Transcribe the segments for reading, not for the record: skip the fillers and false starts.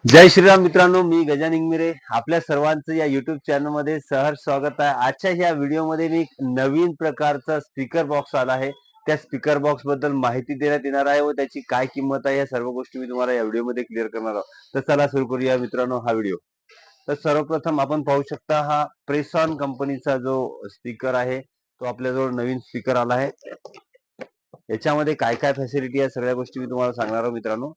जय श्रीराम मित्रांनो, मी गजानन इंगमिरे आपल्या सर्वांचं या युट्यूब चॅनल मध्ये सहर्ष स्वागत आहे. आजच्या ह्या व्हिडिओमध्ये मी नवीन प्रकारचा स्पीकर बॉक्स आला आहे. त्या स्पीकर बॉक्स बद्दल माहिती देण्यात येणार आहे व त्याची काय किंमत आहे या सर्व गोष्टी मी तुम्हाला या व्हिडिओमध्ये क्लिअर करणार आहोत. तर चला सुरू करूया मित्रांनो हा व्हिडिओ. तर सर्वप्रथम आपण पाहू शकता हा प्रेसॉन कंपनीचा जो स्पीकर आहे तो आपल्याजवळ नवीन स्पीकर आला आहे. याच्यामध्ये काय काय फॅसिलिटी आहे सगळ्या गोष्टी मी तुम्हाला सांगणार आहोत मित्रांनो.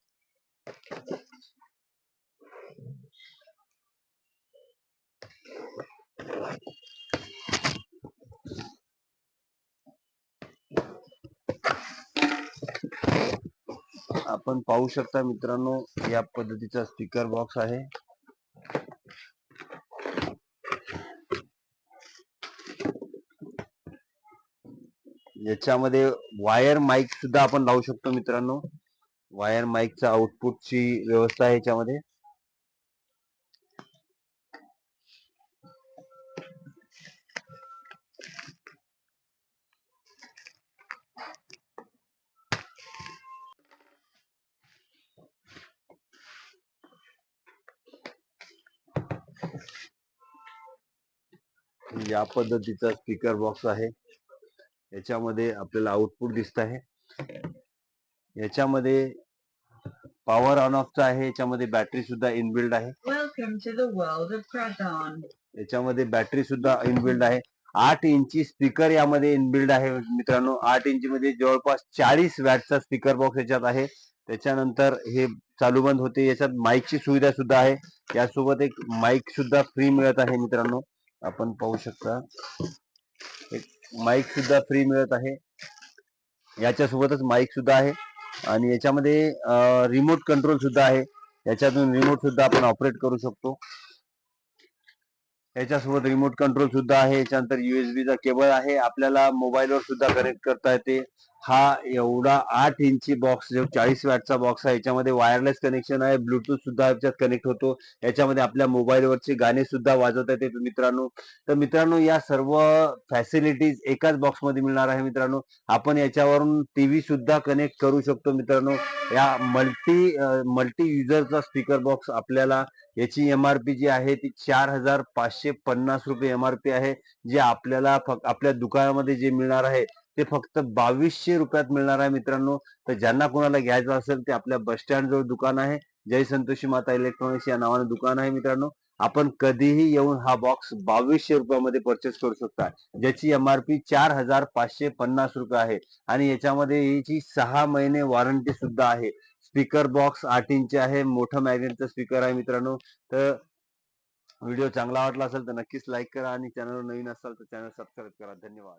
आपण पाहू शकता मित्रांनो या पद्धतीचा स्पीकर बॉक्स आहे. याच्यामध्ये वायर माईक सुद्धा आपण लावू शकतो मित्रांनो. वायर माईकचा आउटपुटची व्यवस्था आहे याच्यामध्ये. या पद्धतीचा स्पीकर बॉक्स आहे. याच्यामध्ये आपल्याला आउटपुट दिसत आहे. याच्यामध्ये पॉवर ऑन ऑफचा आहे. याच्यामध्ये बॅटरी सुद्धा इनबिल्ड आहे. याच्यामध्ये बॅटरी सुद्धा इनबिल्ड आहे. 8 इंची स्पीकर यामध्ये इनबिल्ड आहे मित्रांनो. 8 इंची मध्ये जवळपास 40 वॅटचा स्पीकर बॉक्स याच्यात आहे. त्याच्यानंतर हे चालू बंद होते. याच्यात माईकची सुविधा सुद्धा आहे. यासोबत एक माईक सुद्धा फ्री मिळत आहे मित्रांनो. आपण पाहू शकता एक माईक सुद्धा फ्री मिळत आहे. याच्यासोबतच माईक सुद्धा आहे आणि याच्यामध्ये रिमोट कंट्रोल सुद्धा आहे. याच्यातून रिमोट सुद्धा आपण ऑपरेट करू शकतो. याच्यासोबत रिमोट कंट्रोल सुद्धा आहे. याच्यानंतर यूएसबीचा केबल आहे. आपल्याला मोबाईलवर सुद्धा कनेक्ट करता येते. हा एवढा 8 इंची बॉक्स जो 40 वॅटचा बॉक्स आहे याच्यामध्ये वायरलेस कनेक्शन आहे. ब्लूटूथ सुद्धा याच्यात कनेक्ट होतो. याच्यामध्ये आपल्या मोबाईलवरचे गाणे सुद्धा वाजवता येते मित्रांनो. तर मित्रांनो या सर्व फॅसिलिटीज एकाच बॉक्समध्ये मिळणार आहे मित्रांनो. आपण याच्यावरून टीव्ही सुद्धा कनेक्ट करू शकतो मित्रांनो. या मल्टी युजरचा स्पीकर बॉक्स आपल्याला याची एमआरपी जी आहे ती 4,550 रुपये एमआरपी आहे. जे आपल्याला आपल्या दुकानामध्ये जे मिळणार आहे ते फक्त 2200 रुपयात मिळणार आहे मित्रांनो. तर ज्यांना कोणाला घ्यायचं असेल ते आपल्या बस स्टँड जवळ दुकान आहे. जय संतोषी माता इलेक्ट्रॉनिक्स या नावाने दुकान आहे मित्रांनो. आपण कधीही येऊन हा बॉक्स 2200 रुपयामध्ये परचेस करू शकता. ज्याची एमआरपी 4,550 रुपये आहे आणि याच्यामध्ये याची 6 महिने वॉरंटी सुद्धा आहे. स्पीकर बॉक्स 8 इंच आहे. मोठं मॅग्नेटचा स्पीकर आहे मित्रांनो. तर व्हिडिओ चांगला वाटला असेल तर नक्कीच लाईक करा आणि चॅनलवर नवीन असाल तर चॅनल सबस्क्राईब करा. धन्यवाद.